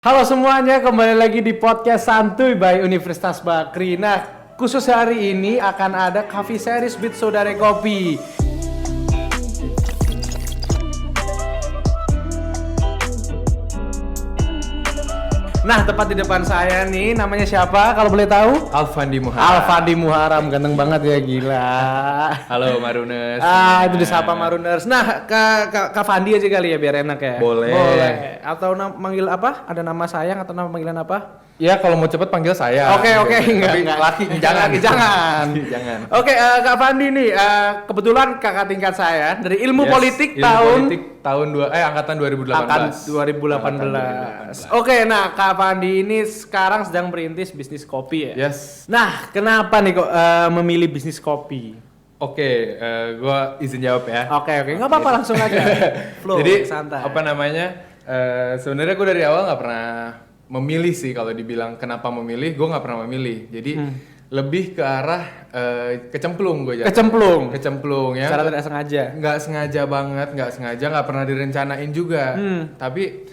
Halo semuanya, kembali lagi di podcast Santuy by Universitas Bakri. Nah, khusus hari ini akan ada Coffee Series with Saudara Kopi. Nah, tepat di depan saya nih, namanya siapa kalau boleh tahu? Alfandi Muharam. Alfandi Muharam, ganteng banget ya, gila. Halo Maruners. Itu disapa Maruners. Nah, Kak Fandi aja kali ya biar enak ya. Boleh. Atau manggil apa? Ada nama sayang atau nama panggilan apa? Ya kalau mau cepet panggil saya. Oke, Tapi enggak. laki jangan. Jangan. Oke, Kak Fandi nih, kebetulan kakak tingkat saya dari Ilmu Politik angkatan 2018. Angkatan 2018. Oke, nah Kak Fandi ini sekarang sedang merintis bisnis kopi ya. Yes. Nah, kenapa nih kok memilih bisnis kopi? Oke, gua izin jawab ya. Oke, nggak apa-apa langsung aja. Flow, Jadi santai. sebenarnya gue dari awal nggak pernah memilih sih, kalau dibilang kenapa memilih, gue nggak pernah memilih. Jadi lebih ke arah kecemplung gue jadi. Kecemplung ya. Secara tidak sengaja. Nggak sengaja banget, nggak pernah direncanain juga. Tapi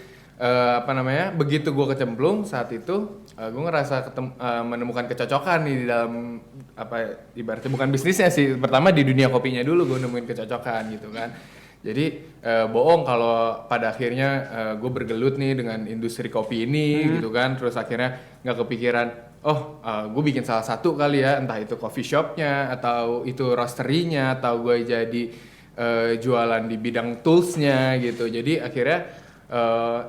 begitu gue kecemplung saat itu, gue ngerasa menemukan kecocokan nih di dalam ibaratnya bukan bisnisnya sih. Pertama di dunia kopinya dulu gue nemuin kecocokan gitu kan. Jadi bohong kalau pada akhirnya gue bergelut nih dengan industri kopi ini gitu kan. Terus akhirnya nggak kepikiran, gue bikin salah satu kali ya, entah itu coffee shopnya atau itu roastery-nya atau gue jadi jualan di bidang toolsnya gitu. Jadi akhirnya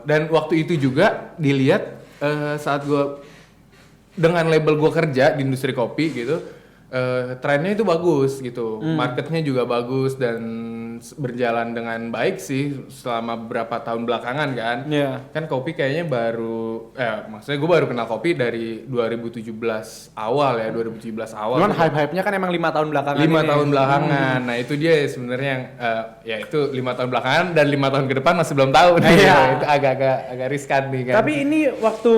dan waktu itu juga dilihat saat gue dengan label gue kerja di industri kopi gitu, trennya itu bagus gitu, marketnya juga bagus dan berjalan dengan baik sih selama beberapa tahun belakangan kan. Kan kopi kayaknya maksudnya gue baru kenal kopi dari 2017 awal. Cuman hype-hype-nya kan emang 5 tahun belakangan. 5 tahun belakangan. Nah itu dia sebenarnya yang itu 5 tahun belakangan dan 5 tahun ke depan masih belum tahu. Itu agak riskan nih kan. Tapi ini waktu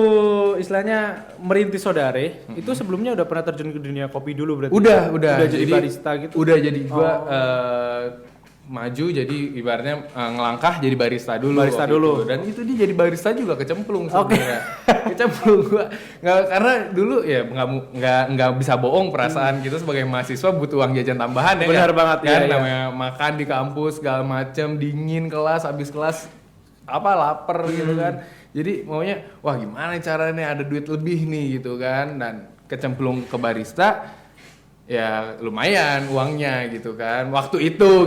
istilahnya merintis Saudare, itu sebelumnya udah pernah terjun ke dunia kopi dulu berarti? Udah jadi barista gitu? Udah jadi gue maju jadi ibaratnya ngelangkah jadi barista dulu. Dan itu dia jadi barista juga kecemplung sebenarnya. Kecemplung gua karena dulu ya nggak bisa bohong perasaan gitu, sebagai mahasiswa butuh uang jajan tambahan ya. Benar banget kan. ya. Namanya makan di kampus segala macem, dingin kelas, habis kelas lapar gitu kan. Jadi maunya wah gimana caranya ada duit lebih nih gitu kan, dan kecemplung ke barista. Ya lumayan uangnya gitu kan waktu itu.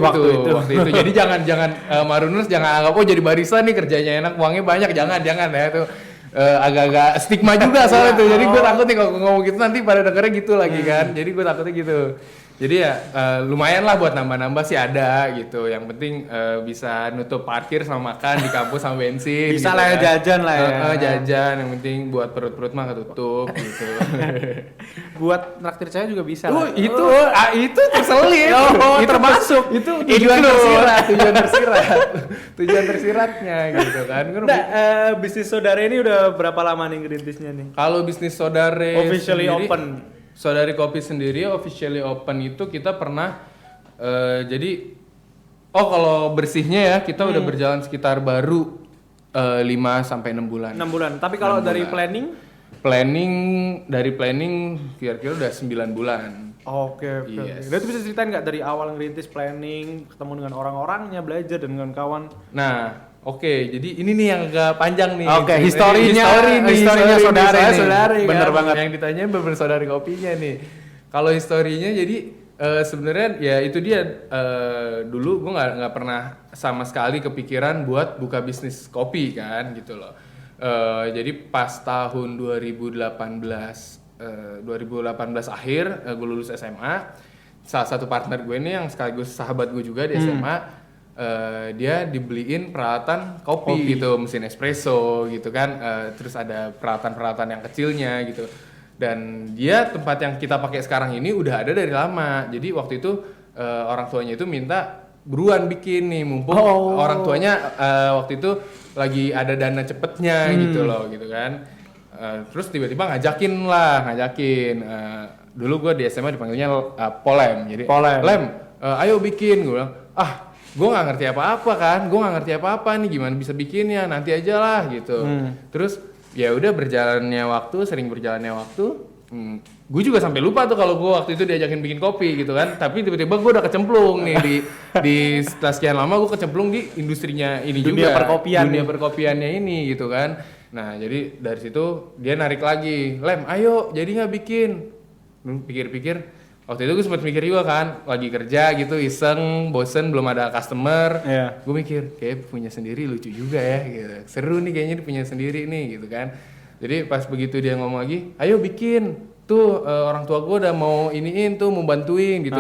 Jadi jangan Maruners jangan anggap jadi barista nih kerjanya enak uangnya banyak, jangan ya itu agak-agak stigma juga soal itu. Jadi gue takut nih kalau ngomong gitu nanti pada dengernya gitu lagi kan. Jadi gue takutnya gitu. Jadi ya lumayan lah buat nambah-nambah sih ada gitu. Yang penting bisa nutup parkir sama makan di kampus sama bensin. Bisa gitu lah ya, kan. jajan lah ya. Jajan yang penting buat perut mah ketutup gitu. Buat traktir saya juga bisa. Itu terselip. Itu termasuk. Itu tujuan tersiratnya gitu kan. Nah, bisnis Saudare ini udah berapa lama nih ngerintisnya nih? Kalau bisnis Saudare officially sendiri, open. Saudare Kopi sendiri officially open itu kita pernah kalau bersihnya ya kita udah berjalan sekitar baru 5 sampai 6 bulan. 6 bulan. Tapi kalau dari planning kira-kira udah 9 bulan. Oke. Yes. Nah, itu bisa ceritain nggak dari awal ngerintis planning, ketemu dengan orang-orangnya, belajar dengan kawan? Nah, oke, jadi ini nih yang agak panjang nih. Oke, historinya Saudare. Bener kan? banget. Yang ditanya bener Saudare Kopinya nih. Kalau historinya jadi sebenarnya ya itu dia, dulu gue nggak pernah sama sekali kepikiran buat buka bisnis kopi kan gitu loh. Jadi pas tahun 2018 akhir gue lulus SMA, salah satu partner gue ini yang sekaligus sahabat gue juga di SMA, dia dibeliin peralatan kopi gitu, mesin espresso gitu kan, terus ada peralatan yang kecilnya gitu, dan dia tempat yang kita pakai sekarang ini udah ada dari lama. Jadi waktu itu orang tuanya itu minta buruan bikin nih, mumpung orang tuanya waktu itu lagi ada dana cepetnya gitu loh gitu kan. Terus tiba-tiba ngajakin dulu gue di SMA dipanggilnya Polem, jadi Lem, ayo bikin. Gue bilang gue nggak ngerti apa-apa kan, nih gimana bisa bikinnya, nanti aja lah gitu. Terus ya udah sering berjalannya waktu, gue juga sampai lupa tuh kalau gue waktu itu diajakin bikin kopi gitu kan. Tapi tiba-tiba gue udah kecemplung nih di setelah sekian lama gue kecemplung di industrinya ini Dunia juga, perkopian dunia nih. perkopiannya ini gitu kan. Nah jadi dari situ dia narik lagi, Lem ayo jadi nggak bikin. Pikir-pikir, waktu itu gue sempat mikir juga kan, lagi kerja gitu iseng, bosen belum ada customer. Iya. Gue mikir kayak punya sendiri lucu juga ya gitu, seru nih kayaknya punya sendiri nih gitu kan. Jadi pas begitu dia ngomong lagi, ayo bikin tuh, orang tua gue udah mau iniin tuh, mau bantuin gitu.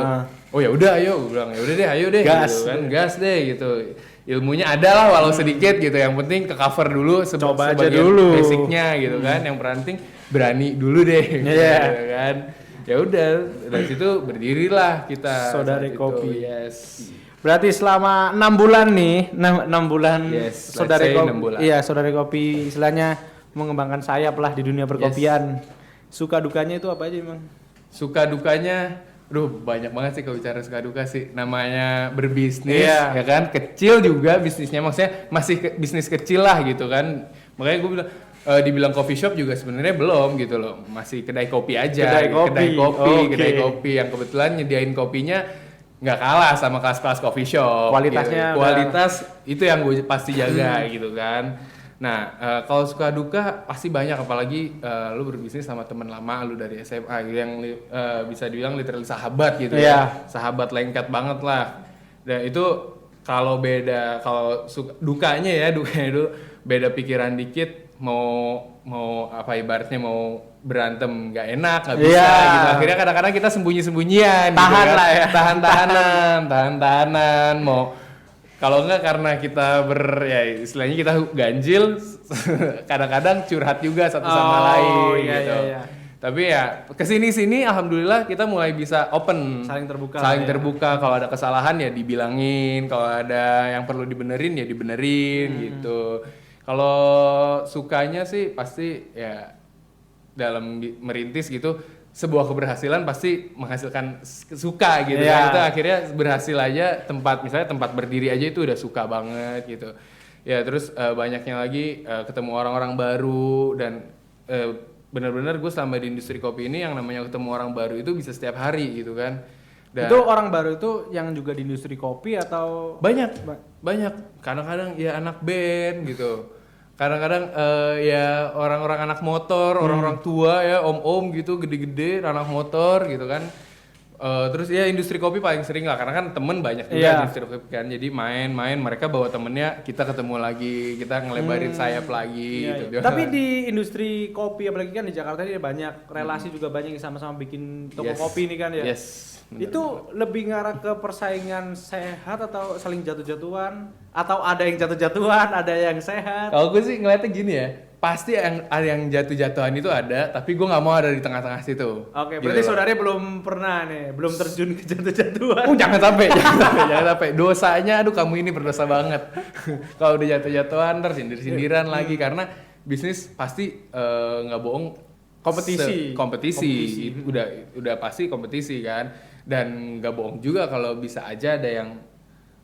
Oh ya udah ayo, gue bilang ya udah deh ayo deh Gas. gitu kan, gas deh gitu. Ilmunya ada lah walau sedikit gitu, yang penting ke cover dulu Coba aja sebagian dulu. basicnya gitu kan. Yang penting berani dulu deh Iya. gitu kan. Ya udah dari situ berdirilah kita Saudari saat itu. Kopi. Yes. Berarti selama 6 bulan nih, 6 bulan Yes, Saudari let's say Kopi. 6 bulan. Iya, Saudari Kopi istilahnya mengembangkan sayap lah di dunia perkopian. Suka dukanya itu apa aja emang? Suka dukanya, banyak banget sih kalau bicara suka duka sih. Namanya berbisnis, Iya. ya kan, kecil juga bisnisnya, maksudnya masih bisnis kecil lah gitu kan. Makanya gue bilang, dibilang coffee shop juga sebenarnya belum gitu loh, masih kedai kopi aja. Kedai kopi. Oke. Kedai kopi yang kebetulan nyediain kopinya nggak kalah sama kelas-kelas coffee shop. Kualitasnya gitu. Kualitas itu yang gue pasti jaga gitu kan. Nah, kalau suka duka pasti banyak, apalagi lu berbisnis sama teman lama lu dari SMA gitu, yang bisa dibilang literally sahabat gitu ya. Sahabat lengket banget lah. Dan itu kalau dukanya itu beda pikiran dikit, mau apa ibaratnya mau berantem nggak enak, nggak bisa gitu. Akhirnya kadang-kadang kita sembunyi-sembunyian Tahan gitu kan. lah ya. Tahan-tahanan mau. Kalau enggak karena kita istilahnya kita ganjil, kadang-kadang curhat juga satu sama lain iya, gitu. iya. Tapi ya kesini-sini alhamdulillah kita mulai bisa open, Saling terbuka terbuka. Kalau ada kesalahan ya dibilangin, kalau ada yang perlu dibenerin ya dibenerin gitu. Kalau sukanya sih pasti ya dalam merintis gitu, sebuah keberhasilan pasti menghasilkan suka gitu kan. Itu akhirnya berhasil aja, misalnya tempat berdiri aja itu udah suka banget gitu. Ya terus banyaknya lagi ketemu orang-orang baru, dan benar-benar gue selama di industri kopi ini yang namanya ketemu orang baru itu bisa setiap hari gitu kan. Dan itu orang baru itu yang juga di industri kopi atau banyak. Kadang-kadang ya anak band gitu. Kadang-kadang ya orang-orang anak motor, orang-orang tua ya, om-om gitu, gede-gede, anak motor gitu kan. Terus ya industri kopi paling sering lah, karena kan temen banyak juga di industri kopi kan. Jadi main-main, mereka bawa temennya, kita ketemu lagi, kita ngelebarin sayap lagi gitu. Tapi di industri kopi, apalagi kan di Jakarta ini banyak relasi juga, banyak yang sama-sama bikin toko kopi ini kan ya. Yes. Itu lebih ngarah ke persaingan sehat atau saling jatuh-jatuhan, atau ada yang jatuh-jatuhan, ada yang sehat? Kalau gue sih ngeliatnya gini ya, pasti ada yang jatuh-jatuhan itu ada, tapi gue nggak mau ada di tengah-tengah situ. Oke, berarti gitu. saudaranya belum pernah nih, belum terjun ke jatuh-jatuhan. Jangan sampai, jangan sampai. Dosanya, aduh kamu ini berdosa banget. Kalau udah jatuh-jatuhan, terus sindir-sindiran lagi, karena bisnis pasti nggak bohong. Kompetisi. Udah pasti kompetisi kan. Dan nggak bohong juga kalau bisa aja ada yang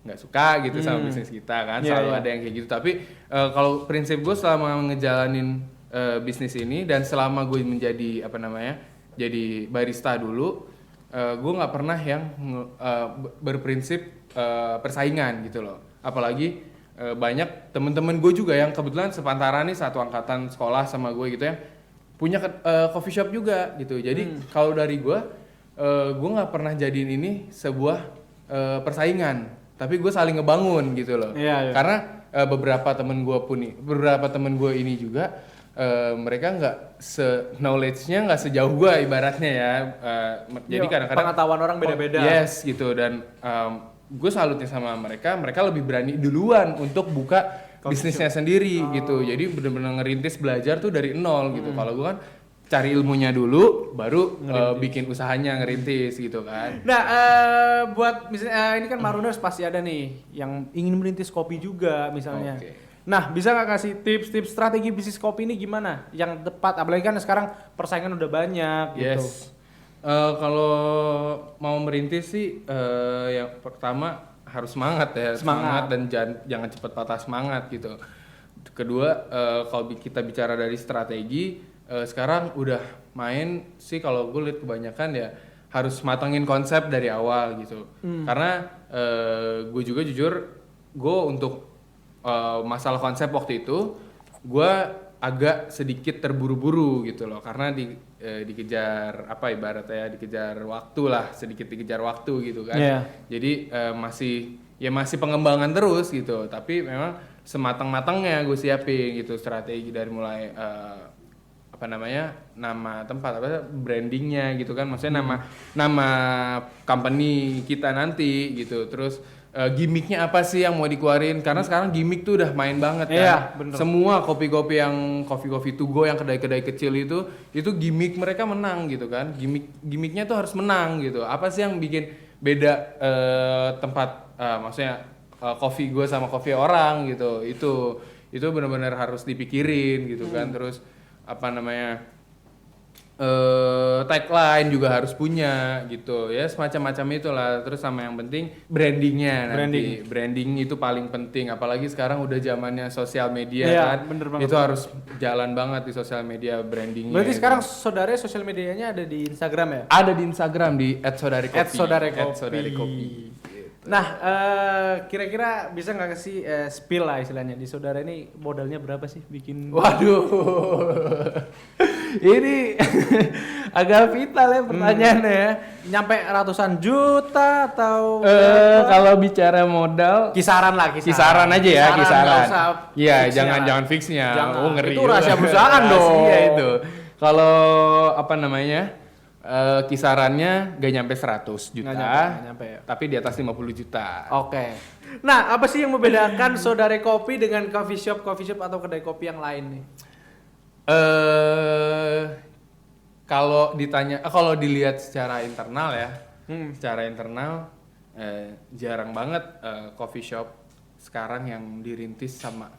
nggak suka gitu sama bisnis kita kan. Selalu ada yang kayak gitu. Tapi kalau prinsip gue selama ngejalanin bisnis ini, dan selama gue menjadi jadi barista dulu, gue nggak pernah yang berprinsip persaingan gitu loh. Apalagi banyak temen-temen gue juga yang kebetulan sepantaran nih, satu angkatan sekolah sama gue gitu ya, punya coffee shop juga gitu. Jadi kalau dari gue nggak pernah jadiin ini sebuah persaingan, tapi gue saling ngebangun gitu loh. Karena beberapa temen gue ini juga mereka nggak knowledge-nya nggak sejauh gue ibaratnya ya. Jadi kadang-kadang pengetahuan orang beda-beda. Yes gitu, dan gue salutnya sama mereka lebih berani duluan untuk buka bisnisnya sendiri gitu. Jadi bener-bener ngerintis, belajar tuh dari nol gitu. Kalau gue kan cari ilmunya dulu, baru bikin usahanya, ngerintis gitu kan. Nah, buat misalnya ini kan Maruners pasti ada nih yang ingin merintis kopi juga misalnya. Nah, bisa nggak kasih tips-tips strategi bisnis kopi ini gimana yang tepat? Apalagi kan sekarang persaingan udah banyak gitu. Kalau mau merintis sih, yang pertama harus semangat ya, semangat dan jangan cepat patah semangat gitu. Kedua, kalau kita bicara dari strategi, sekarang udah main sih kalau gue lihat kebanyakan ya harus matengin konsep dari awal gitu. Karena gue juga jujur, gue untuk masalah konsep waktu itu, gue agak sedikit terburu-buru gitu loh, karena dikejar apa ibaratnya, dikejar waktu lah, sedikit dikejar waktu gitu kan. Jadi masih pengembangan terus gitu, tapi memang sematang-matangnya gue siapin gitu strategi dari mulai nama tempat, brandingnya gitu kan, maksudnya nama company kita nanti gitu. Terus gimmicknya apa sih yang mau dikeluarin, karena sekarang gimmick tuh udah main banget kan. Bener. Semua kopi-kopi yang coffee to go, yang kedai-kedai kecil itu gimmick mereka menang gitu kan. Gimmicknya tuh harus menang gitu. Apa sih yang bikin beda tempat maksudnya coffee gue sama coffee orang gitu. Itu benar-benar harus dipikirin gitu kan. Terus tagline juga harus punya gitu ya, semacam-macam itulah. Terus sama yang penting brandingnya nanti. Branding itu paling penting, apalagi sekarang udah zamannya sosial media kan. Itu harus jalan banget di sosial media brandingnya. Berarti sekarang saudara sosial medianya ada di Instagram ya? Ada di Instagram di @sodarekopi. Nah, kira-kira bisa nggak kasih spill lah istilahnya, di saudara ini modalnya berapa sih bikin? Waduh, ini agak vital ya pertanyaannya ya. Nyampe ratusan juta atau kalau bicara modal kisaran lah, kisaran aja ya, kisaran. Iya, jangan fixnya. Jangan. Ngeri. Itu rahasia perusahaan dong. Iya itu. Kalau kisarannya gak nyampe 100 juta, nggak nyampe ya. Tapi di atas 50 juta. Oke. Nah, apa sih yang membedakan Saudara Kopi dengan coffee shop atau kedai kopi yang lain nih? Kalau dilihat secara internal ya, jarang banget coffee shop sekarang yang dirintis sama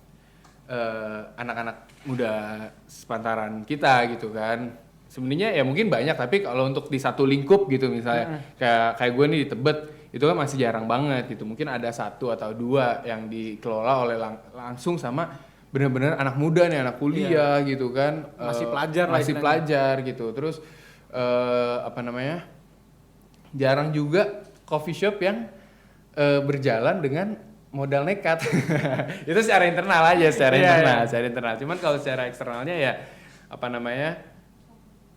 anak-anak muda sepantaran kita gitu kan. Sebenarnya ya mungkin banyak, tapi kalau untuk di satu lingkup gitu misalnya kayak gue nih di Tebet itu kan masih jarang banget gitu. Mungkin ada 1 atau 2 yang dikelola oleh langsung sama benar-benar anak muda nih, anak kuliah gitu kan, masih pelajar gitu. Terus jarang juga coffee shop yang berjalan dengan modal nekat. Itu secara internal aja, secara internal. Cuman kalau secara eksternalnya ya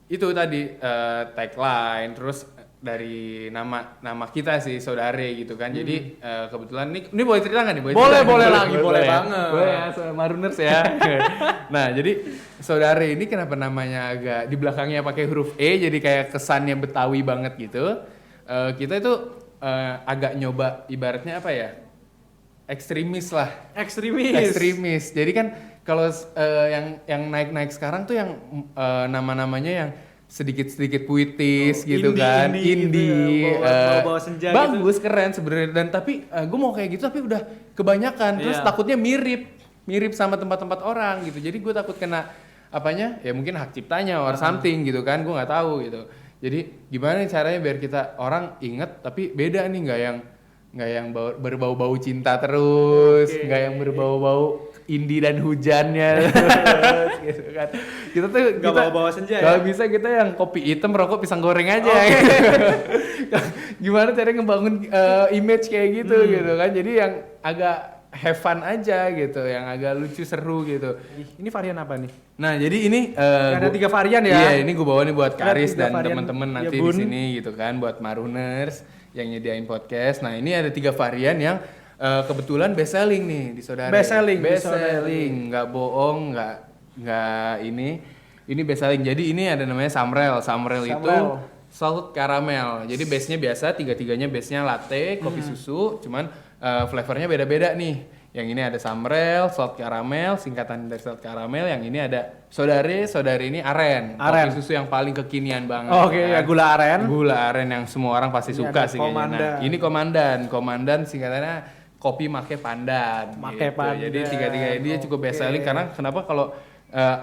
itu tadi tagline, terus dari nama kita sih Saudare gitu kan. Jadi kebetulan ini boleh cerita nggak nih? Boleh banget. Boleh ya, Maruners ya. Nah, jadi Saudare ini kenapa namanya agak di belakangnya pakai huruf E, jadi kayak kesannya Betawi banget gitu. Kita itu agak nyoba ibaratnya apa ya? Ekstremis. Jadi kan kalau yang naik sekarang tuh yang nama-namanya yang sedikit puitis gitu kan, indie gitu ya, bawa senja bagus gitu. Keren sebenarnya. Dan tapi gue mau kayak gitu tapi udah kebanyakan, terus takutnya mirip sama tempat-tempat orang gitu. Jadi gue takut kena ya mungkin hak ciptanya or something gitu kan, gue nggak tahu gitu. Jadi gimana nih caranya biar kita orang inget tapi beda nih, nggak yang berbau-bau cinta terus, nggak yang berbau-bau indie dan hujannya gitu kan. Kita tuh nggak bawa senja kalau bisa kita yang kopi hitam, rokok pisang goreng aja. Gimana caranya ngebangun image kayak gitu gitu kan. Jadi yang agak have fun aja gitu, yang agak lucu seru gitu. Ini varian apa nih? Nah, jadi ini ada 3 varian ya. Iya, ini gue bawa nih buat Karis dan teman-teman nanti ya, di sini gitu kan, buat Maruners yang nyediain podcast. Nah, ini ada 3 varian yang kebetulan best selling nih di Saudara. Best selling, nggak bohong, nggak ini best selling. Jadi ini ada namanya Samrel itu salt caramel. Jadi base-nya biasa, 3-3-nya base-nya latte, kopi susu, cuman flavornya beda-beda nih. Yang ini ada Samrel, salt caramel, singkatan dari salt caramel. Yang ini ada Saudare ini aren. Kopi susu yang paling kekinian banget. Ya gula aren yang semua orang pasti ini suka sih kayaknya. Nah, ini komandan singkatannya kopi make pandan. Jadi 3-3 ini cukup best selling karena kenapa kalau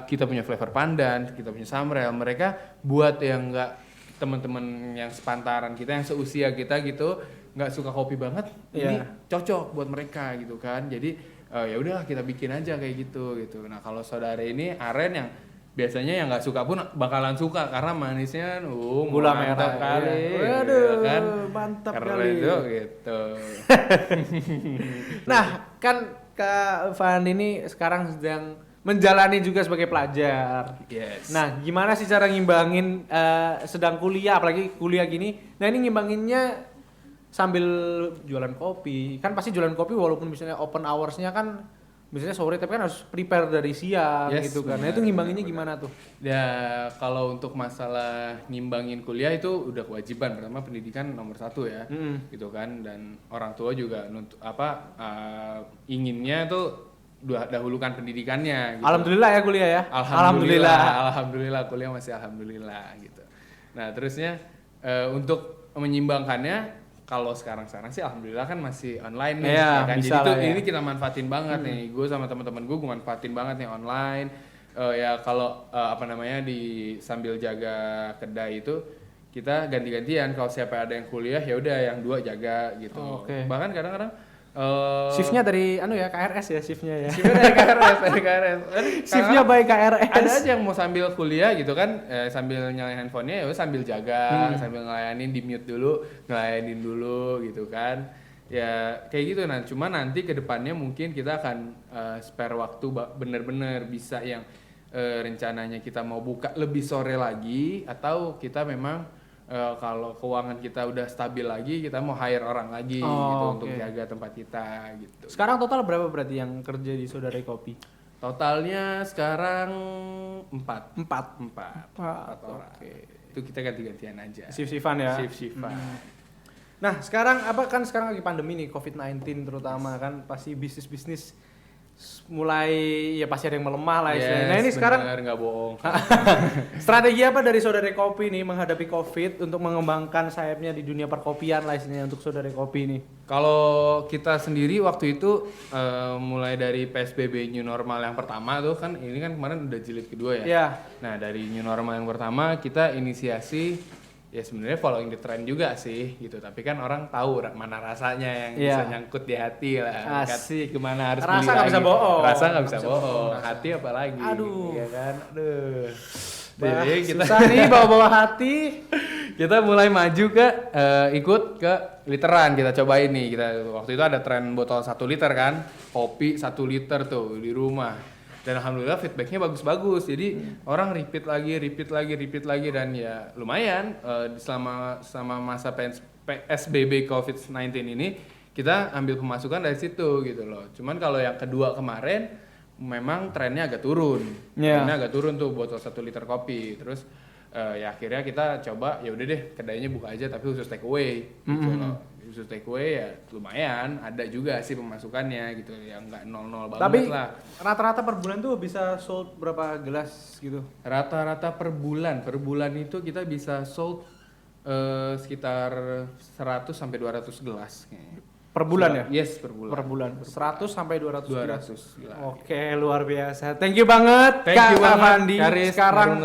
kita punya flavor pandan, kita punya Samrel, mereka buat yang enggak, teman-teman yang sepantaran kita, yang seusia kita gitu, nggak suka kopi banget, ini cocok buat mereka gitu kan. Jadi ya udahlah kita bikin aja kayak gitu. Nah kalau saudara ini aren yang biasanya yang nggak suka pun bakalan suka karena manisnya gula merah mantap kali. Waduh, kan mantap keren kali itu gitu. Nah, kan Kak Fandi ini sekarang sedang menjalani juga sebagai pelajar. Yes. Nah, gimana sih cara ngimbangin sedang kuliah, apalagi kuliah gini? Nah, ini ngimbanginnya sambil jualan kopi. Kan pasti jualan kopi walaupun misalnya open hours-nya kan misalnya sore, tapi kan harus prepare dari siang gitu kan. Nah, itu ngimbanginnya gimana tuh? Ya, kalau untuk masalah ngimbangin kuliah itu udah kewajiban. Pertama pendidikan nomor 1 ya. Gitu kan, dan orang tua juga inginnya tuh dahulukan pendidikannya gitu. Alhamdulillah ya kuliah ya. Alhamdulillah kuliah masih alhamdulillah gitu. Nah, terusnya untuk menyimbangkannya kalau sekarang sih alhamdulillah kan masih online nih ya kan. Jadi tuh ini kita manfaatin banget nih. Gue sama teman-teman gue manfaatin banget nih online. Ya kalau di sambil jaga kedai itu kita ganti-gantian. Kalau siapa ada yang kuliah ya udah yang 2 jaga gitu. Bahkan kadang-kadang shiftnya dari KRS ya shiftnya ya. Shiftnya dari KRS. Shiftnya by KRS. Ada aja yang mau sambil kuliah gitu kan, sambil nyalain handphonenya ya sambil jaga, sambil ngelayanin, di mute dulu, ngelayanin dulu gitu kan. Ya kayak gitu. Nah, cuma nanti ke depannya mungkin kita akan spare waktu bener-bener bisa yang rencananya kita mau buka lebih sore lagi, atau kita memang kalau keuangan kita udah stabil lagi, kita mau hire orang lagi gitu untuk jaga tempat kita gitu. Sekarang total berapa berarti yang kerja di Saudara Kopi? Totalnya sekarang 4 orang. Itu kita ganti-gantian aja. Shift-shiftan ya. Shift-shiftan. Nah, sekarang sekarang lagi pandemi nih, COVID-19 terutama kan, pasti bisnis mulai ya pasti ada yang melemah lah istilahnya. Nah, ini sekarang nggak bohong. Strategi apa dari Saudara Kopi nih menghadapi COVID untuk mengembangkan sayapnya di dunia perkopian lah istilahnya untuk Saudara Kopi nih? Kalau kita sendiri waktu itu mulai dari PSBB new normal yang pertama tuh kan, ini kan kemarin udah jilid kedua ya. Iya. Nah, dari new normal yang pertama kita inisiasi ya sebenarnya following the trend juga sih gitu, tapi kan orang tahu mana rasanya yang bisa nyangkut di hati lah. Asik. Gimana harus rasa beli gak lagi. Bisa bohong. Rasa nggak bisa bohong. Hati apalagi. Aduh. Ya kan. Aduh. Jadi kita nih bawa hati. Kita mulai maju ke ikut ke literan, kita cobain nih. Kita waktu itu ada tren botol 1 liter kan, kopi 1 liter tuh di rumah. Dan alhamdulillah feedbacknya bagus-bagus, jadi orang repeat lagi, dan ya lumayan selama masa PSBB COVID-19 ini kita ambil pemasukan dari situ gitu loh. Cuman kalau yang kedua kemarin memang trennya agak turun, tuh botol 1 liter kopi. Terus ya akhirnya kita coba ya udah deh kedainya buka aja tapi khusus take away gitu loh. Khusus take away ya lumayan ada juga sih pemasukannya gitu, yang nggak 0-0 banget. Tapi, lah. Rata-rata per bulan tuh bisa sold berapa gelas gitu? Rata-rata per bulan itu kita bisa sold sekitar 100 sampai 200 gelas kayaknya. Per bulan ya? Yes, per bulan. 100 sampai 200 gelas. Gila. Oke, luar biasa. Thank you banget Kak Fandi. Sekarang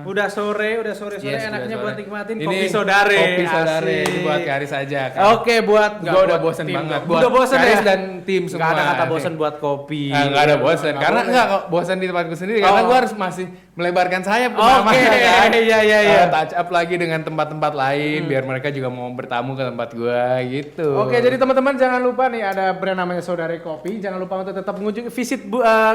udah sore enaknya buat nikmatin kopi Saudare. Kopi Saudare buat Karis aja kan. Oke, buat gua udah bosen banget. Udah bosen Karis ya? dan tim semua. Gak ada kata bosen buat kopi. Enggak ada bosen. Karena enggak kok bosen di tempatku sendiri, karena gua harus masih melebarkan sayap kemana-mana kan. Iya. Touch up lagi dengan tempat-tempat lain biar mereka juga mau bertamu ke tempat gua gitu. Oke, jadi teman-teman jangan lupa nih ada brand namanya Saudara Kopi. Jangan lupa untuk tetap mengunjungi visit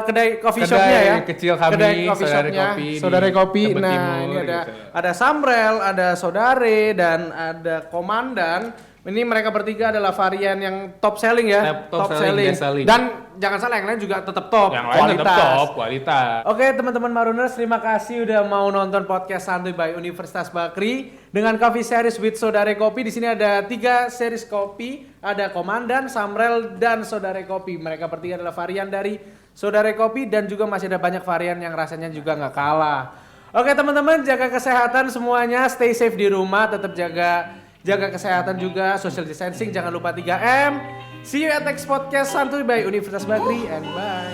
kedai coffee shopnya ya. Kecil kami, kedai coffee shopnya Saudara Kopi. Nah, Timur, ini ada Samrel, ada Saudare, dan ada Komandan. Ini mereka bertiga adalah varian yang top selling ya. Top selling. Dan jangan salah, yang lain juga tetap top. Yang lain tetap top, kualitas. Oke, teman-teman Maruners, terima kasih udah mau nonton podcast Santuy by Universitas Bakri dengan Coffee Series with Saudara Kopi. Di sini ada 3 series kopi, ada Komandan, Samrel, dan Saudara Kopi. Mereka bertiga adalah varian dari Saudara Kopi, dan juga masih ada banyak varian yang rasanya juga nggak kalah. Oke, teman-teman, jaga kesehatan semuanya, stay safe di rumah, tetap jaga kesehatan juga, social distancing, jangan lupa 3M. See you at next podcast Santuy by Universitas Bagri, and bye.